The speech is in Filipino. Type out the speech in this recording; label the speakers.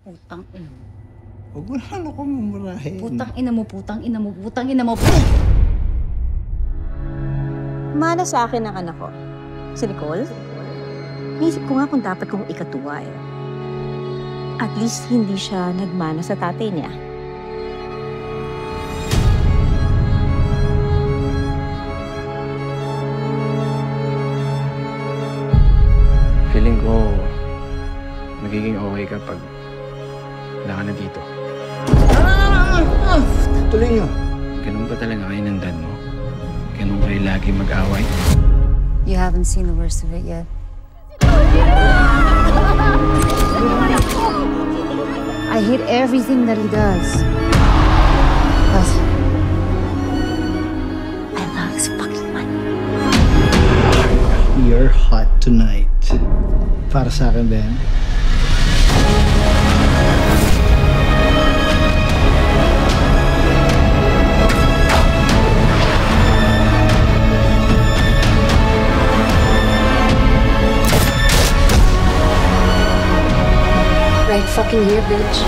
Speaker 1: Putang ina mo.
Speaker 2: Huwag mo na ako mumurahin.
Speaker 1: Putang ina mo, putang ina mo, putang ina mo.
Speaker 3: Mana sa akin ang anak ko. Si Nicole? Naisip ko nga kung dapat kong ikatuwa eh. At least hindi siya nagmana sa tatay niya.
Speaker 4: Feeling ko, magiging okay ka pag wala ka na dito.
Speaker 2: Tuloy niyo.
Speaker 4: Ganun ba talaga kayo ng dad mo? Ganun kayo lagi mag-away?
Speaker 1: You haven't seen the worst of it yet. I hate everything that he does. But I love his fucking money.
Speaker 2: You're hot tonight. Para sa akin, Ben.
Speaker 1: Right fucking here, bitch.